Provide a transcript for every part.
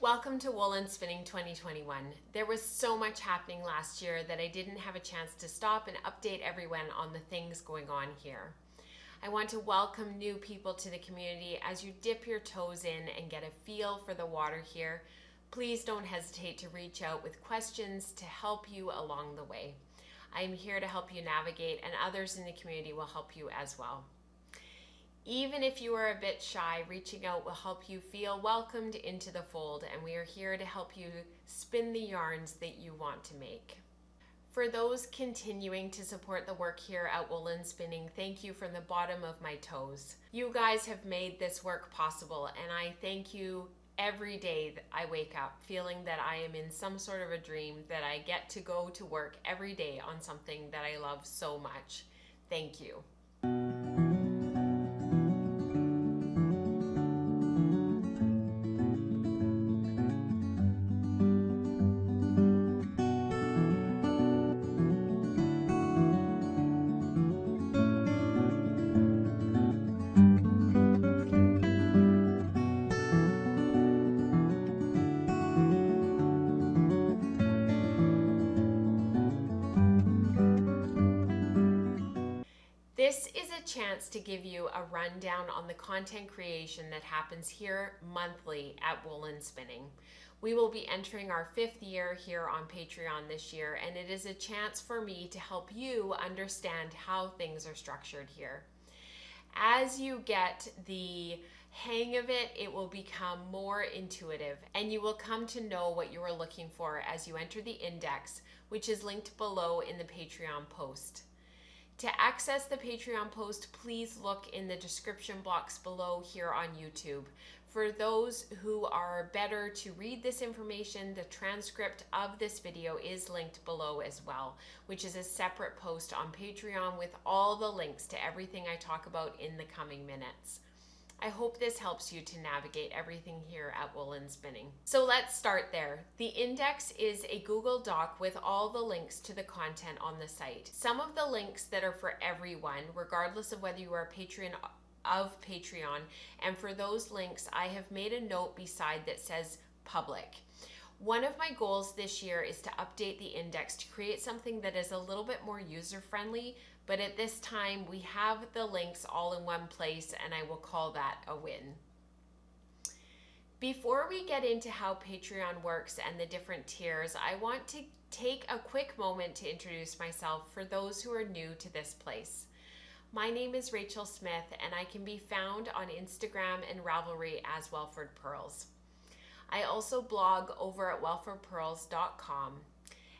Welcome to Woolen Spinning 2021. There was so much happening last year that I didn't have a chance to stop and update everyone on the things going on here. I want to welcome new people to the community as you dip your toes in and get a feel for the water here. Please don't hesitate to reach out with questions to help you along the way. I am here to help you navigate, and others in the community will help you as well. Even if you are a bit shy, reaching out will help you feel welcomed into the fold, and we are here to help you spin the yarns that you want to make. For those continuing to support the work here at Woolen Spinning, thank you from the bottom of my toes. You guys have made this work possible, and I thank you every day that I wake up feeling that I am in some sort of a dream, that I get to go to work every day on something that I love so much. Thank you. This is a chance to give you a rundown on the content creation that happens here monthly at Woolen Spinning. We will be entering our 5th year here on Patreon this year, and it is a chance for me to help you understand how things are structured here. As you get the hang of it, it will become more intuitive, and you will come to know what you are looking for as you enter the index, which is linked below in the Patreon post. To access the Patreon post, please look in the description box below here on YouTube. For those who are better to read this information, the transcript of this video is linked below as well, which is a separate post on Patreon with all the links to everything I talk about in the coming minutes. I hope this helps you to navigate everything here at Woolen Spinning. So let's start there. The index is a Google Doc with all the links to the content on the site. Some of the links that are for everyone, regardless of whether you are a patron of Patreon, and for those links, I have made a note beside that says public. One of my goals this year is to update the index to create something that is a little bit more user-friendly, but at this time we have the links all in one place, and I will call that a win. Before we get into how Patreon works and the different tiers, I want to take a quick moment to introduce myself for those who are new to this place. My name is Rachel Smith, and I can be found on Instagram and Ravelry as Welford Pearls. I also blog over at welfordpearls.com,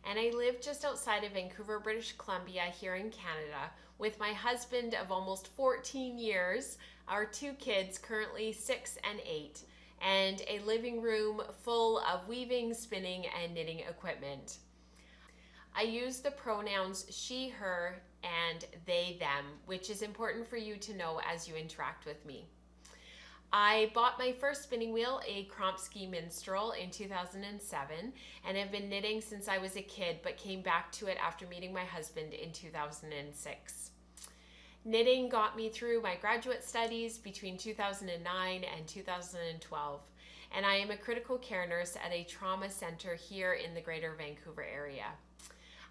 and I live just outside of Vancouver, British Columbia here in Canada with my husband of almost 14 years, our 2 kids, currently 6 and 8, and a living room full of weaving, spinning, and knitting equipment. I use the pronouns she, her, and they, them, which is important for you to know as you interact with me. I bought my first spinning wheel, a Kromsky Minstrel, in 2007, and have been knitting since I was a kid, but came back to it after meeting my husband in 2006. Knitting got me through my graduate studies between 2009 and 2012, and I am a critical care nurse at a trauma center here in the Greater Vancouver area.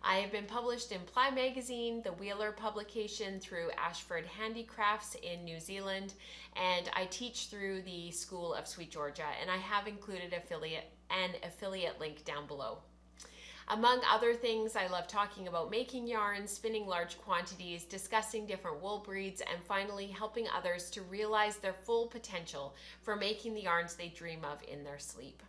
I have been published in Ply Magazine, the Wheeler publication, through Ashford Handicrafts in New Zealand, and I teach through the School of Sweet Georgia, and I have included an affiliate link down below. Among other things, I love talking about making yarns, spinning large quantities, discussing different wool breeds, and finally helping others to realize their full potential for making the yarns they dream of in their sleep.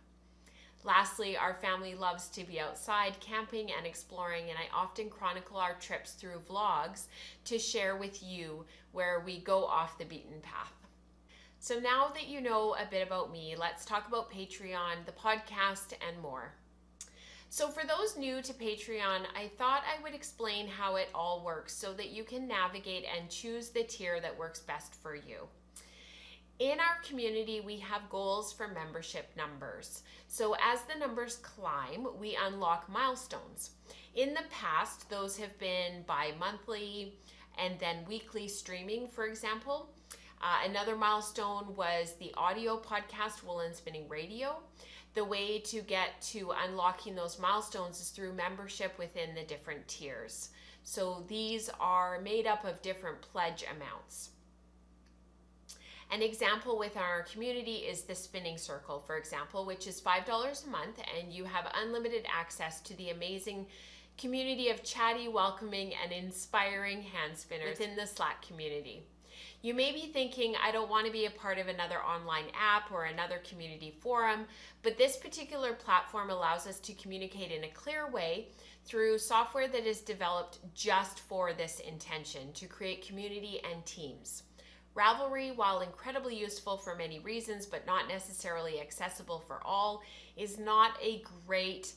Lastly, our family loves to be outside camping and exploring, and I often chronicle our trips through vlogs to share with you where we go off the beaten path. So now that you know a bit about me, let's talk about Patreon, the podcast, and more. So for those new to Patreon, I thought I would explain how it all works so that you can navigate and choose the tier that works best for you. In our community, we have goals for membership numbers. So as the numbers climb, we unlock milestones. In the past, those have been bi-monthly and then weekly streaming, for example. Another milestone was the audio podcast, Woolen Spinning Radio. The way to get to unlocking those milestones is through membership within the different tiers. So these are made up of different pledge amounts. An example with our community is the Spinning Circle, for example, which is $5 a month, and you have unlimited access to the amazing community of chatty, welcoming, and inspiring hand spinners within the Slack community. You may be thinking, I don't want to be a part of another online app or another community forum, but this particular platform allows us to communicate in a clear way through software that is developed just for this intention, to create community and teams. Ravelry, while incredibly useful for many reasons, but not necessarily accessible for all, is not a great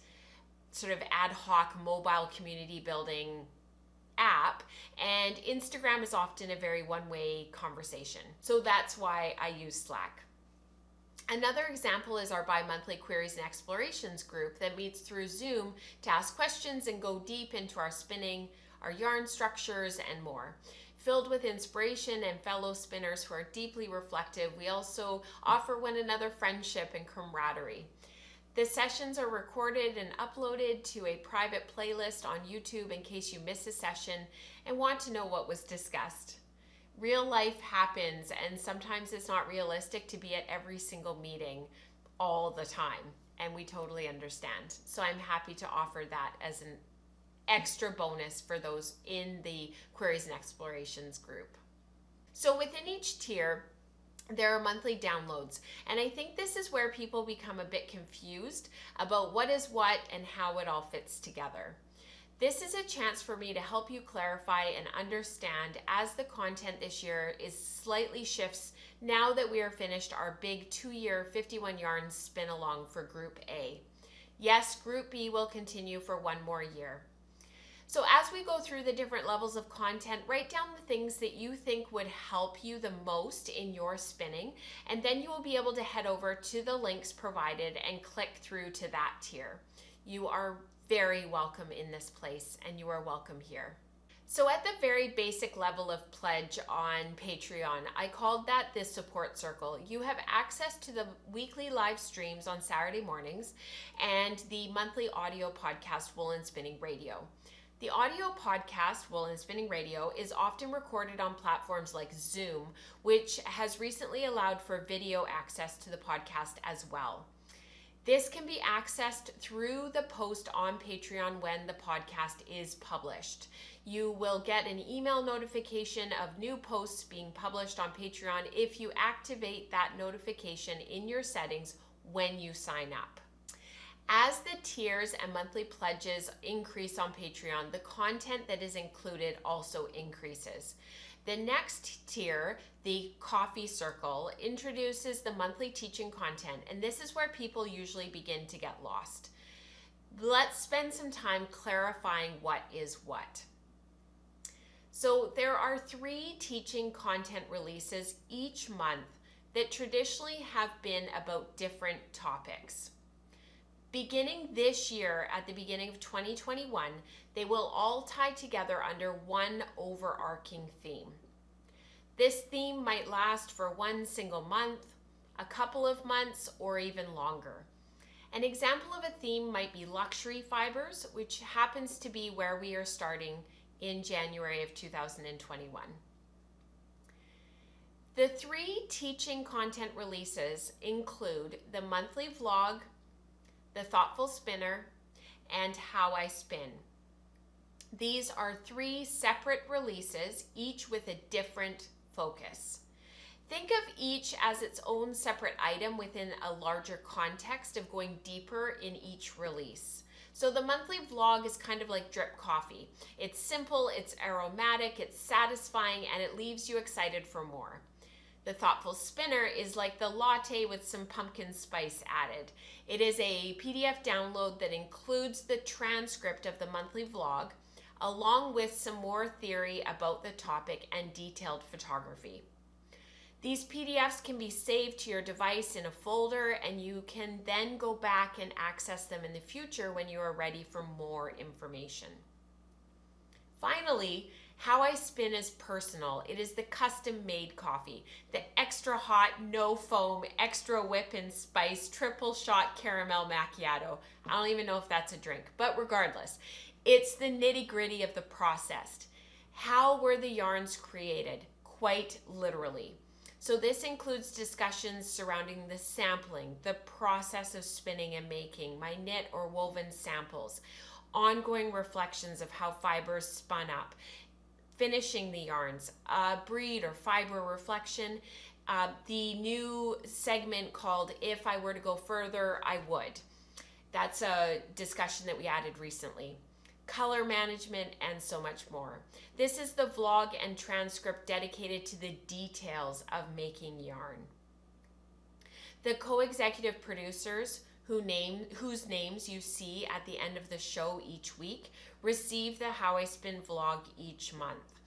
sort of ad hoc mobile community building app, and Instagram is often a very one-way conversation. So that's why I use Slack. Another example is our bi-monthly Queries and Explorations group that meets through Zoom to ask questions and go deep into our spinning, our yarn structures, and more. Filled with inspiration and fellow spinners who are deeply reflective, we also offer one another friendship and camaraderie. The sessions are recorded and uploaded to a private playlist on YouTube in case you miss a session and want to know what was discussed. Real life happens, and sometimes it's not realistic to be at every single meeting all the time, and we totally understand. So I'm happy to offer that as an extra bonus for those in the Queries and Explorations group. So within each tier, there are monthly downloads, and I think this is where people become a bit confused about what is what and how it all fits together. This is a chance for me to help you clarify and understand as the content this year is slightly shifts now that we are finished our big 2-year 51 yarn spin along for Group A. Yes, Group B will continue for one more year. So as we go through the different levels of content, write down the things that you think would help you the most in your spinning, and then you will be able to head over to the links provided and click through to that tier. You are very welcome in this place, and you are welcome here. So at the very basic level of pledge on Patreon, I called that the support circle. You have access to the weekly live streams on Saturday mornings and the monthly audio podcast, Wool and Spinning Radio. The audio podcast, Wool and Spinning Radio, is often recorded on platforms like Zoom, which has recently allowed for video access to the podcast as well. This can be accessed through the post on Patreon when the podcast is published. You will get an email notification of new posts being published on Patreon if you activate that notification in your settings when you sign up. As the tiers and monthly pledges increase on Patreon, the content that is included also increases. The next tier, the Coffee Circle, introduces the monthly teaching content, and this is where people usually begin to get lost. Let's spend some time clarifying what is what. So there are 3 teaching content releases each month that traditionally have been about different topics. Beginning this year, at the beginning of 2021, they will all tie together under one overarching theme. This theme might last for one single month, a couple of months, or even longer. An example of a theme might be luxury fibers, which happens to be where we are starting in January of 2021. The 3 teaching content releases include the monthly vlog, The Thoughtful Spinner, and How I Spin. These are 3 separate releases, each with a different focus. Think of each as its own separate item within a larger context of going deeper in each release. So the monthly vlog is kind of like drip coffee. It's simple, it's aromatic, it's satisfying, and it leaves you excited for more. The Thoughtful Spinner is like the latte with some pumpkin spice added. It is a PDF download that includes the transcript of the monthly vlog, along with some more theory about the topic and detailed photography. These PDFs can be saved to your device in a folder, and you can then go back and access them in the future when you are ready for more information. Finally, How I Spin is personal. It is the custom-made coffee, the extra hot, no foam, extra whip and spice, triple shot caramel macchiato. I don't even know if that's a drink, but regardless, it's the nitty-gritty of the process. How were the yarns created? Quite literally. So this includes discussions surrounding the sampling, the process of spinning and making, my knit or woven samples, ongoing reflections of how fibers spun up, finishing the yarns, breed or fiber reflection, the new segment called If I Were to Go Further, I Would. That's a discussion that we added recently. Color management, and so much more. This is the vlog and transcript dedicated to the details of making yarn. The co-executive producers whose names you see at the end of the show each week receive the How I Spin vlog each month.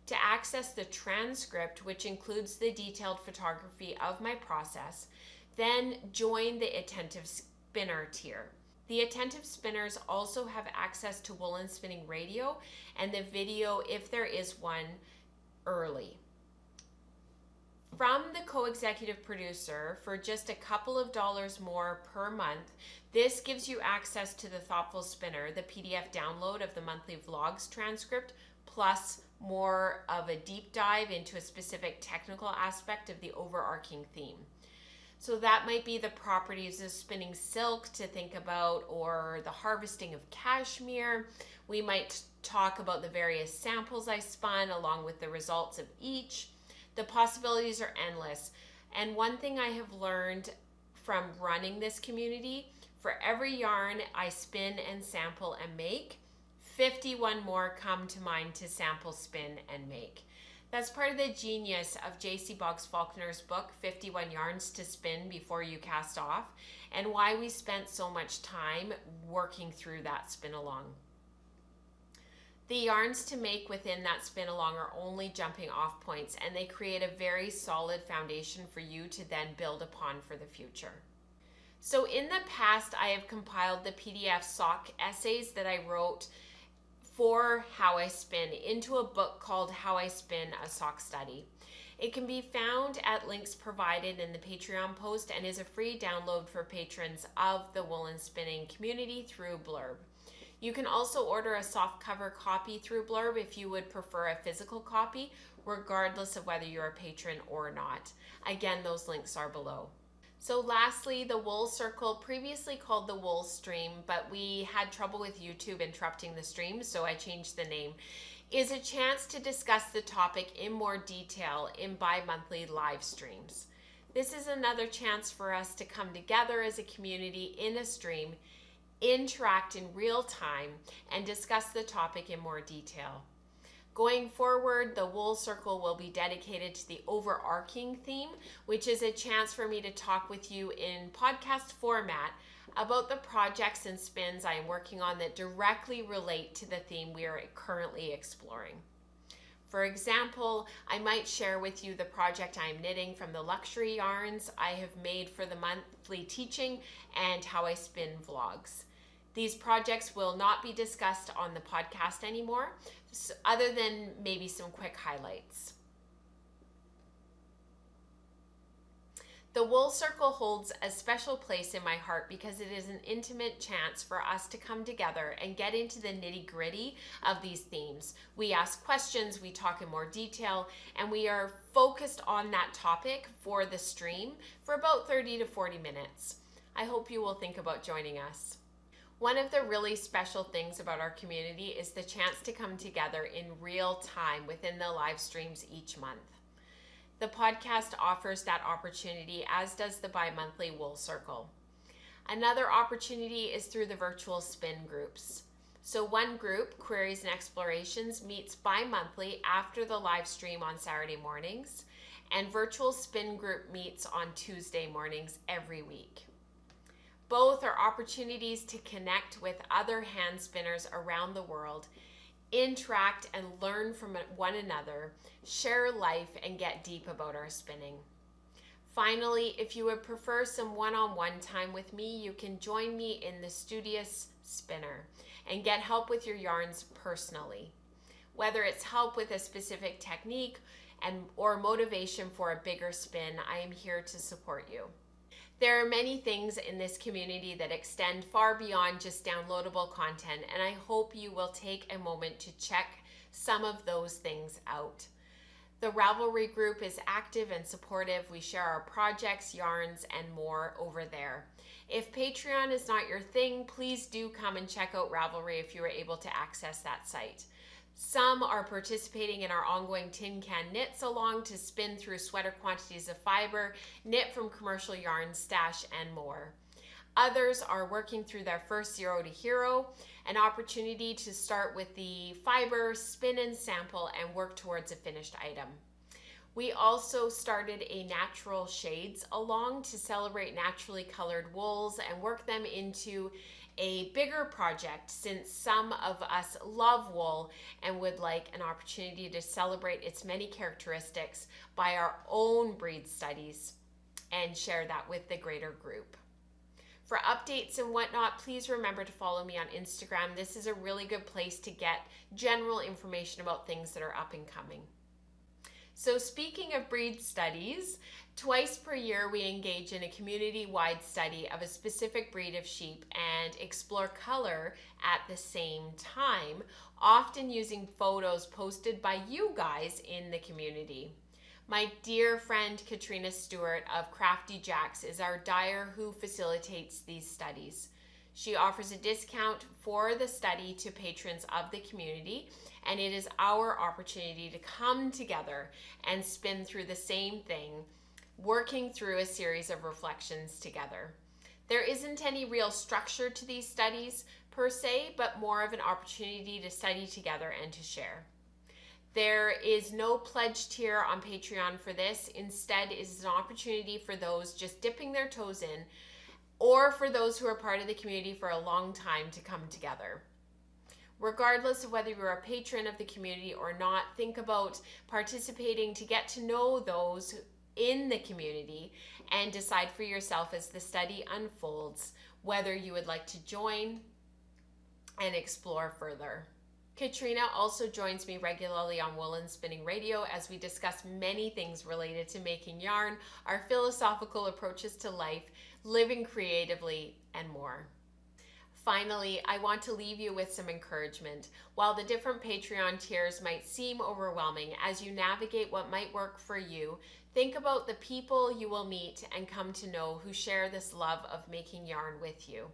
To access the transcript, which includes the detailed photography of my process, then join the Attentive Spinner tier. The Attentive Spinners also have access to Woolen Spinning Radio and the video, if there is one, early. From the co-executive producer, for just a couple of dollars more per month, this gives you access to the Thoughtful Spinner, the PDF download of the monthly vlogs transcript, plus more of a deep dive into a specific technical aspect of the overarching theme. So that might be the properties of spinning silk to think about, or the harvesting of cashmere. We might talk about the various samples I spun along with the results of each. The possibilities are endless. And one thing I have learned from running this community, for every yarn I spin and sample and make, 51 more come to mind to sample, spin, and make. That's part of the genius of J.C. Boggs Faulkner's book, 51 Yarns to Spin Before You Cast Off, and why we spent so much time working through that spin along. The yarns to make within that spin along are only jumping off points, and they create a very solid foundation for you to then build upon for the future. So in the past, I have compiled the PDF sock essays that I wrote for How I Spin into a book called How I Spin, a Sock Study. It can be found at links provided in the Patreon post and is a free download for patrons of the Woolen Spinning community through Blurb. You can also order a soft cover copy through Blurb if you would prefer a physical copy, regardless of whether you're a patron or not. Again, those links are below. So lastly, the Wool Circle, previously called the Wool Stream, but we had trouble with YouTube interrupting the stream, so I changed the name, is a chance to discuss the topic in more detail in bi-monthly live streams. This is another chance for us to come together as a community in a stream, interact in real time, and discuss the topic in more detail. Going forward, the Wool Circle will be dedicated to the overarching theme, which is a chance for me to talk with you in podcast format about the projects and spins I am working on that directly relate to the theme we are currently exploring. For example, I might share with you the project I am knitting from the luxury yarns I have made for the monthly teaching and How I Spin vlogs. These projects will not be discussed on the podcast anymore, other than maybe some quick highlights. The Wool Circle holds a special place in my heart because it is an intimate chance for us to come together and get into the nitty-gritty of these themes. We ask questions, we talk in more detail, and we are focused on that topic for the stream for about 30 to 40 minutes. I hope you will think about joining us. One of the really special things about our community is the chance to come together in real time within the live streams each month. The podcast offers that opportunity, as does the bi-monthly Wool Circle. Another opportunity is through the virtual spin groups. So one group, Queries and Explorations, meets bi-monthly after the live stream on Saturday mornings, and Virtual Spin Group meets on Tuesday mornings every week. Both are opportunities to connect with other hand spinners around the world, interact and learn from one another, share life, and get deep about our spinning. Finally, if you would prefer some one-on-one time with me, you can join me in the Studious Spinner and get help with your yarns personally. Whether it's help with a specific technique or motivation for a bigger spin, I am here to support you. There are many things in this community that extend far beyond just downloadable content, and I hope you will take a moment to check some of those things out. The Ravelry group is active and supportive. We share our projects, yarns, and more over there. If Patreon is not your thing, please do come and check out Ravelry if you are able to access that site. Some are participating in our ongoing tin can knits along to spin through sweater quantities of fiber, knit from commercial yarn, stash, and more. Others are working through their first Zero to Hero, an opportunity to start with the fiber, spin and sample, and work towards a finished item. We also started a natural shades along to celebrate naturally colored wools and work them into a bigger project, since some of us love wool and would like an opportunity to celebrate its many characteristics by our own breed studies and share that with the greater group. For updates and whatnot, please remember to follow me on Instagram. This is a really good place to get general information about things that are up and coming. So speaking of breed studies, twice per year we engage in a community-wide study of a specific breed of sheep and explore color at the same time, often using photos posted by you guys in the community. My dear friend Katrina Stewart of Crafty Jacks is our dyer who facilitates these studies. She offers a discount for the study to patrons of the community, and it is our opportunity to come together and spin through the same thing, working through a series of reflections together. There isn't any real structure to these studies per se, but more of an opportunity to study together and to share. There is no pledge tier on Patreon for this. Instead, it is an opportunity for those just dipping their toes in, or for those who are part of the community for a long time to come together. Regardless of whether you're a patron of the community or not, think about participating to get to know those in the community and decide for yourself as the study unfolds whether you would like to join and explore further. Katrina also joins me regularly on Woolen Spinning Radio as we discuss many things related to making yarn, our philosophical approaches to life, living creatively, and more. Finally, I want to leave you with some encouragement. While the different Patreon tiers might seem overwhelming as you navigate what might work for you, think about the people you will meet and come to know who share this love of making yarn with you.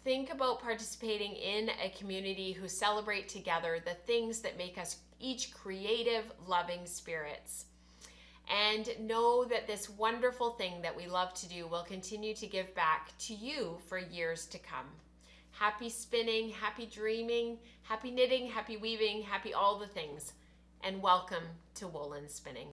Think about participating in a community who celebrate together the things that make us each creative, loving spirits. And know that this wonderful thing that we love to do will continue to give back to you for years to come. Happy spinning, happy dreaming, happy knitting, happy weaving, happy all the things. And welcome to Woolen Spinning.